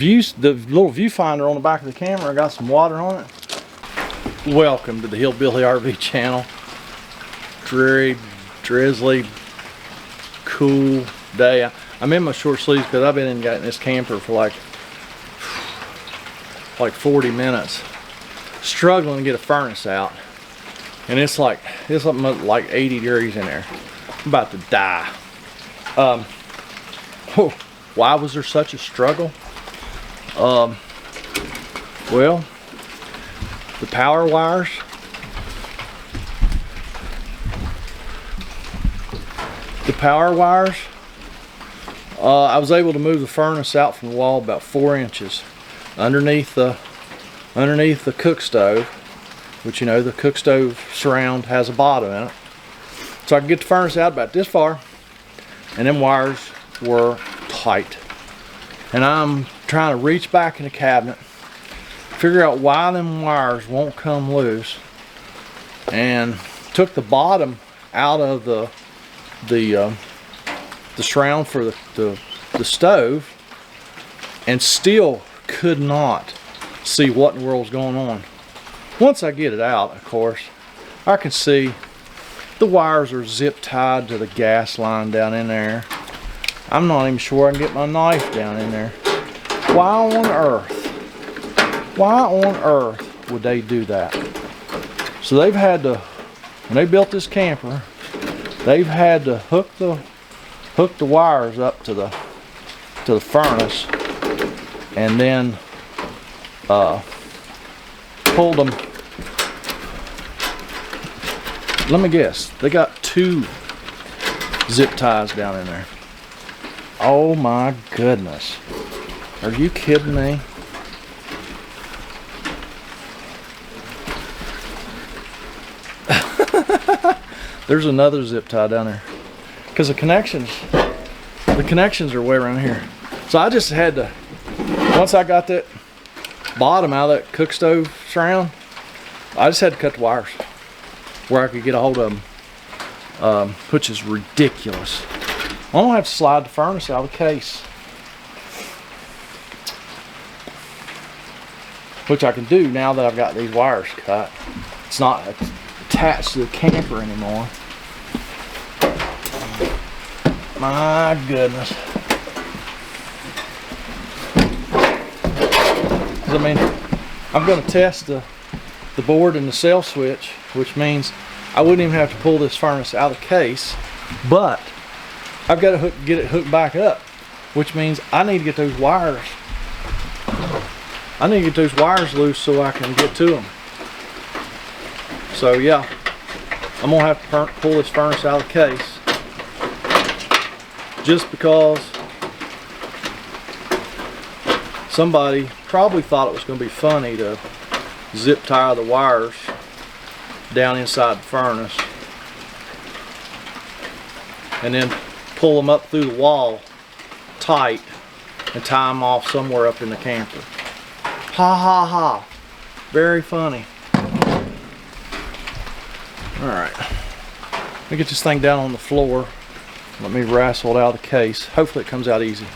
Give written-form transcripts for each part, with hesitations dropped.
The little viewfinder on the back of the camera got some water on it. Welcome to the Hillbilly RV channel. Dreary, drizzly, cool day. I'm in my short sleeves because I've been in this camper for like 40 minutes, struggling to get a furnace out, and it's something like 80 degrees in there. I'm about to die. Why was there such a struggle? Well, the power wires. I was able to move the furnace out from the wall about 4 inches underneath the cook stove, which, you know, the cook stove surround has a bottom in it. So I could get the furnace out about this far, and them wires were tight. And I'm trying to reach back in the cabinet, figure out why them wires won't come loose, and took the bottom out of the surround for the stove, and still could not see what in the world's going on. Once I get it out, of course, I can see the wires are zip tied to the gas line down in there. I'm not even sure I can get my knife down in there. Why on earth would they do that? So they've had to, when they built this camper, they've had to hook the wires up to the furnace, and then pulled them. Let me guess, they got 2 zip ties down in there. Oh my goodness. Are you kidding me? There's another zip tie down there. Because the connections are way around here. So I just had to, once I got that bottom out of that cook stove surround, I just had to cut the wires where I could get a hold of them, which is ridiculous. I'm gonna have to slide the furnace out of the case, which I can do now that I've got these wires cut. It's not attached to the camper anymore. My goodness. I mean, I'm going to test the board and the cell switch, which means I wouldn't even have to pull this furnace out of the case, but I've got to get it hooked back up, which means I need to get those wires. I need to get those wires loose so I can get to them. So yeah, I'm gonna have to pull this furnace out of the case, just because somebody probably thought it was going to be funny to zip tie the wires down inside the furnace and then pull them up through the wall tight and tie them off somewhere up in the camper. Ha ha ha. Very funny. Alright. Let me get this thing down on the floor. Let me wrestle it out of the case. Hopefully it comes out easy.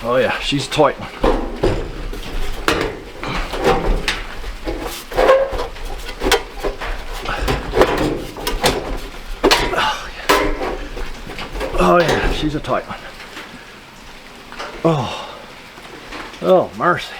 Oh yeah, she's a tight one. Oh yeah, she's a tight one. Oh mercy.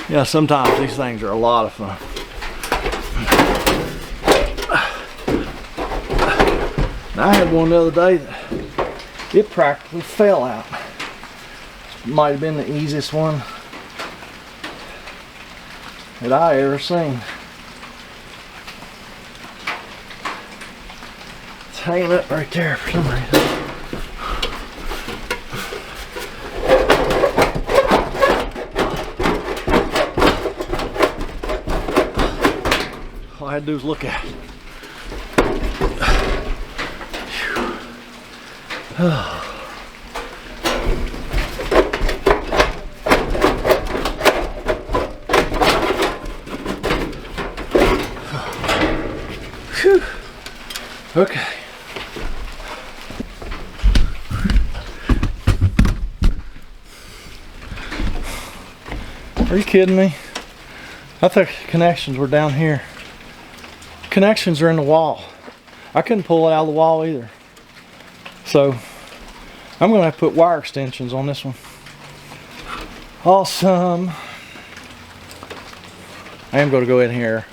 Yeah, sometimes these things are a lot of fun. I had one the other day that it practically fell out. Might have been the easiest one that I ever seen. hanging up right there for some reason. All I had to do was look at it. Whew. Okay. Are you kidding me? I thought connections were down here. Connections are in the wall. I couldn't pull it out of the wall either. So I'm gonna have to put wire extensions on this one. Awesome. I am gonna go in here.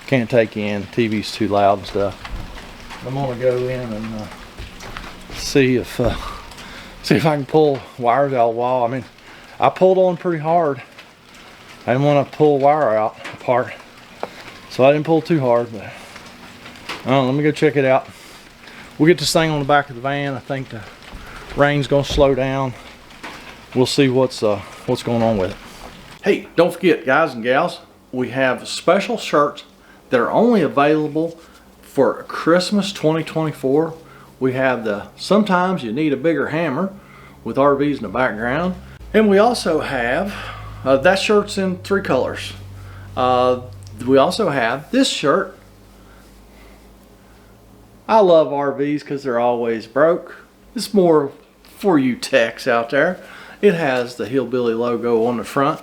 Can't take you in. TV's too loud and stuff. I'm gonna go in and see if I can pull wires out of the wall. I mean, I pulled on pretty hard. I didn't want to pull wire out apart, so I didn't pull too hard. But let me go check it out. We'll get this thing on the back of the van. I think the rain's gonna slow down. We'll see what's going on with it. Hey, don't forget, guys and gals, we have special shirts that are only available for Christmas 2024. We have the Sometimes You Need a Bigger Hammer with RVs in the background. And we also have, that shirt's in 3 colors. We also have this shirt. I love RVs because they're always broke. It's more for you techs out there. It has the Hillbilly logo on the front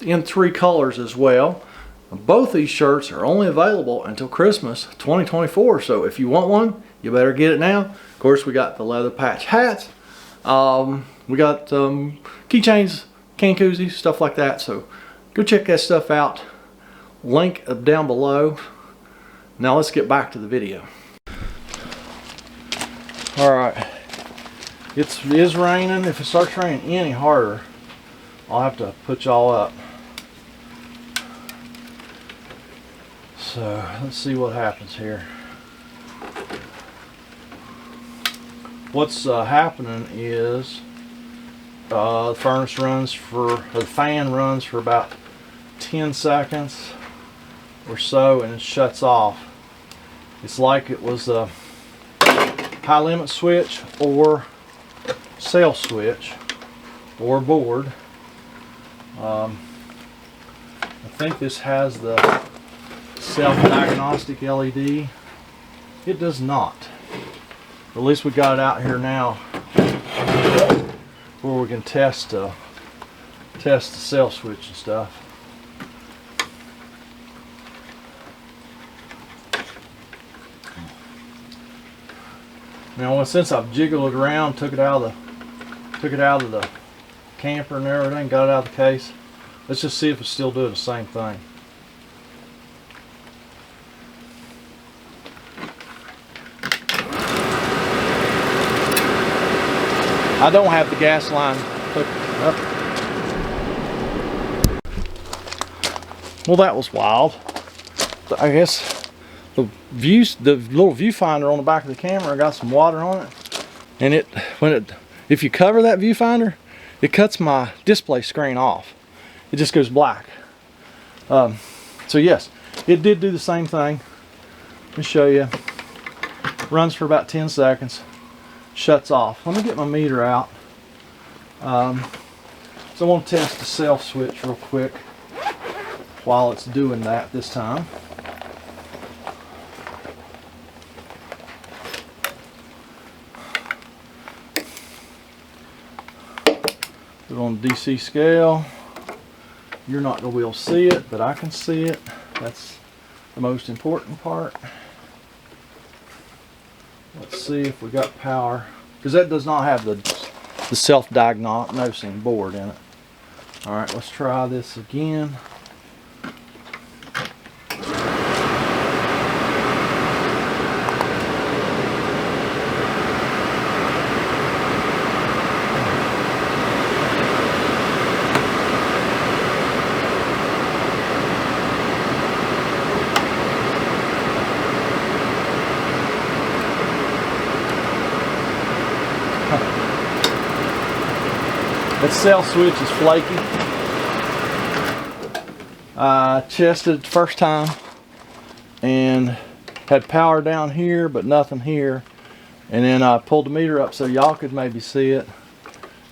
in 3 colors as well. Both these shirts are only available until Christmas 2024, so if you want one, you better get it now. Of course, we got the leather patch hats. We got keychains, can koozies, stuff like that, so go check that stuff out. Link down below. Now let's get back to the video. Alright, it is raining. If it starts raining any harder, I'll have to put y'all up. So let's see what happens here. What's happening is the furnace runs for, or the fan runs for about 10 seconds or so, and it shuts off. It's like it was a high limit switch or sail switch or board. I think this has the self-diagnostic LED. It does not. At least we got it out here now where we can test the sail switch and stuff. Now, since I've jiggled it around, took it out of the camper and everything, got it out of the case. Let's just see if it's still doing the same thing. I don't have the gas line hooked up. Well, that was wild. I guess the little viewfinder on the back of the camera got some water on it, and if you cover that viewfinder, it cuts my display screen off. It just goes black. So yes, it did do the same thing. Let me show you. Runs for about 10 seconds. Shuts off. Let me get my meter out. So I want to test the self switch real quick while it's doing that this time. Put it on the DC scale. You're not going to be able to see it, but I can see it. That's the most important part. Let's see if we got power, because that does not have the self-diagnosing board in it. All right, let's try this again. That cell switch is flaky. I tested it the first time and had power down here but nothing here, and then I pulled the meter up so y'all could maybe see it,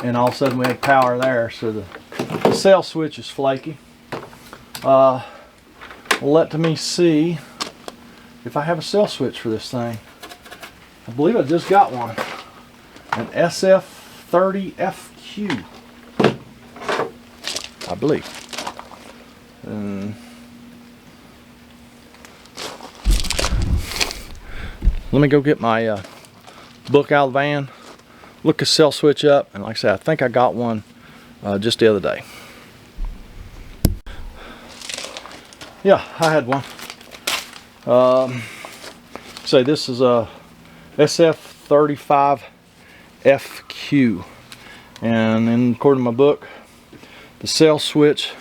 and all of a sudden we had power there. So the cell switch is flaky. Let me see if I have a cell switch for this thing. I believe I just got one, an SF30FQ, I believe. Let me go get my book out of the van, look the cell switch up, and like I said, I think I got one just the other day. Yeah, I had one. Say this is a SF35FQ, and according to my book, the cell switch,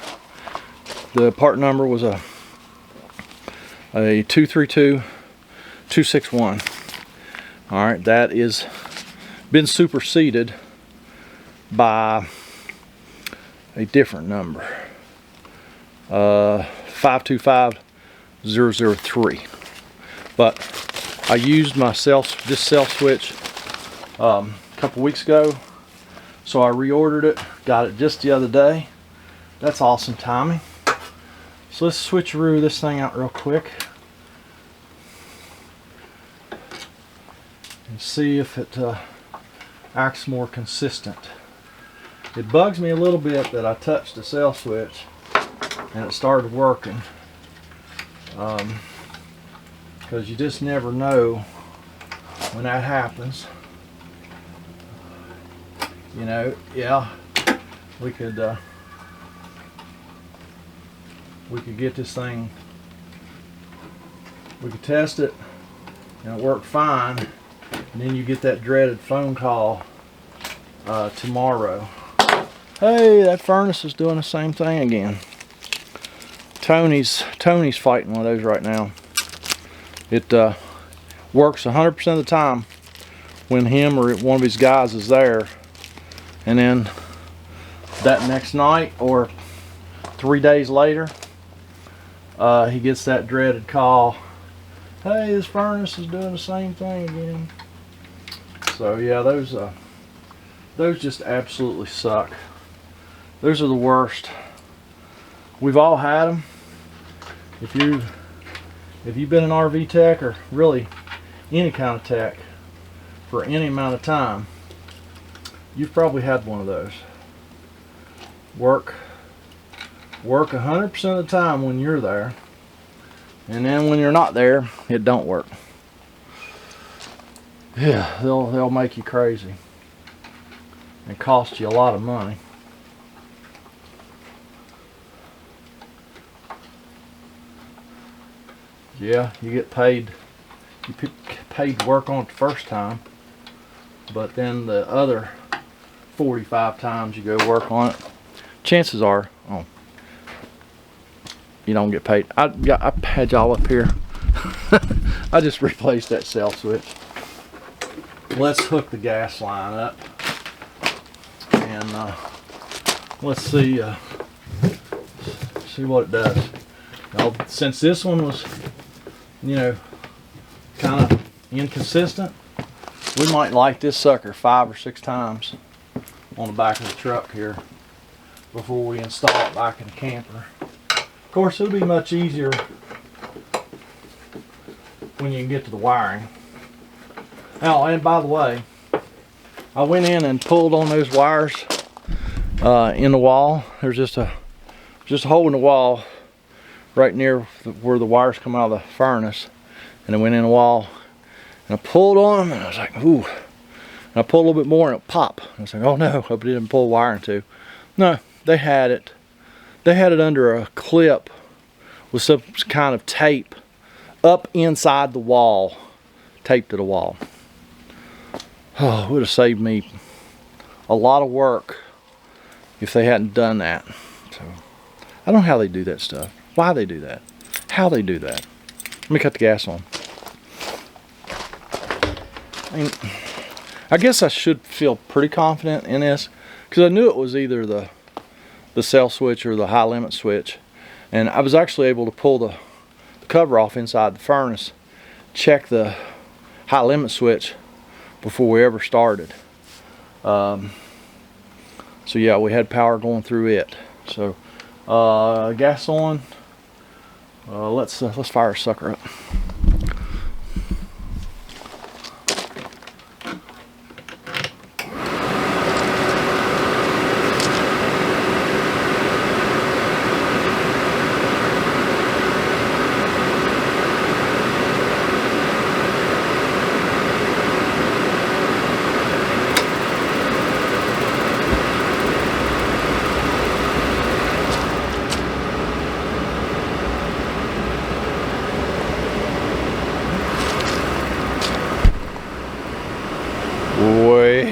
the part number was a 232261. All right, that is been superseded by a different number, 525003. But I used my this cell switch a couple weeks ago, so I reordered it, got it just the other day. That's awesome timing. So let's switcheroo this thing out real quick and see if it acts more consistent. It bugs me a little bit that I touched the cell switch and it started working, because you just never know when that happens. You know, yeah, we could get this thing, we could test it and it worked fine, and then you get that dreaded phone call tomorrow. Hey, that furnace is doing the same thing again. Tony's fighting one of those right now. It works 100% of the time when him or one of his guys is there, and then that next night or 3 days later, he gets that dreaded call. Hey, this furnace is doing the same thing again. So yeah, those just absolutely suck. Those are the worst. We've all had them. If you've been an RV tech, or really any kind of tech for any amount of time, you've probably had one of those. Work 100% of the time when you're there, and then when you're not there, it don't work. Yeah, they'll make you crazy and cost you a lot of money. Yeah, you get paid. You paid to work on it the first time, but then the other 45 times you go work on it, chances are, you don't get paid. I had y'all up here. I just replaced that cell switch. Let's hook the gas line up, and let's see what it does. Now, since this one was, you know, kind of inconsistent, we might light this sucker 5 or 6 times on the back of the truck here before we install it back in the camper. Of course, it'll be much easier when you can get to the wiring. Oh, and by the way, I went in and pulled on those wires in the wall. There's just a hole in the wall right near where the wires come out of the furnace, and I went in the wall and I pulled on them, and I was like, ooh. And I pulled a little bit more and it popped. I was like, oh no, I didn't pull wire into. No, they had it under a clip with some kind of tape up inside the wall, taped to the wall. Oh, it would have saved me a lot of work if they hadn't done that. So I don't know how they do that stuff, why they do that, how they do that. Let me cut the gas on. I guess I should feel pretty confident in this, because I knew it was either the cell switch or the high limit switch. And I was actually able to pull the cover off inside the furnace, check the high limit switch before we ever started. So yeah, we had power going through it. So gas on. Let's fire a sucker up.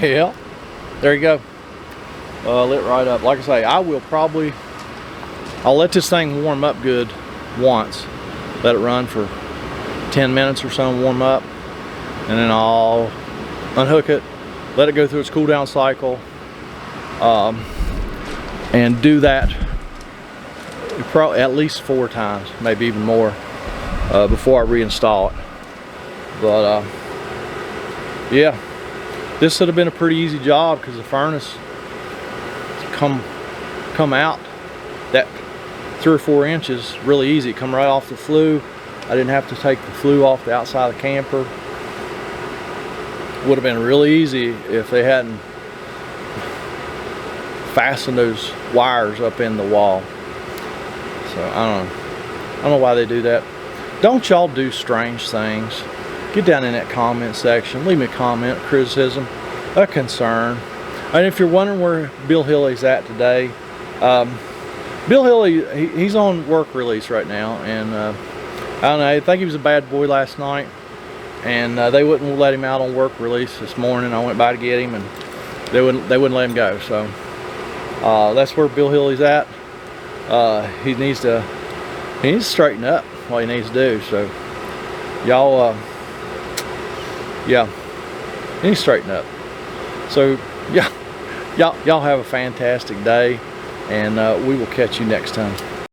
Well, there you go. Lit right up. Like I say, I'll let this thing warm up good once. Let it run for 10 minutes or so and warm up. And then I'll unhook it, let it go through its cool down cycle. And do that probably at least 4 times, maybe even more, before I reinstall it. But yeah. This would have been a pretty easy job because the furnace come out that 3 or 4 inches really easy. It come right off the flue. I didn't have to take the flue off the outside of the camper. Would have been really easy if they hadn't fastened those wires up in the wall. So I don't know why they do that. Don't y'all do strange things? Get down in that comment section. Leave me a comment, a criticism, a concern. And if you're wondering where Bill Hilly's at today, Bill Hilly, he's on work release right now. And I don't know, I think he was a bad boy last night. And they wouldn't let him out on work release this morning. I went by to get him and they wouldn't let him go. So that's where Bill Hilly's at. He needs to straighten up what he needs to do. So y'all, yeah, he needs to straighten up. So yeah, y'all have a fantastic day, and we will catch you next time.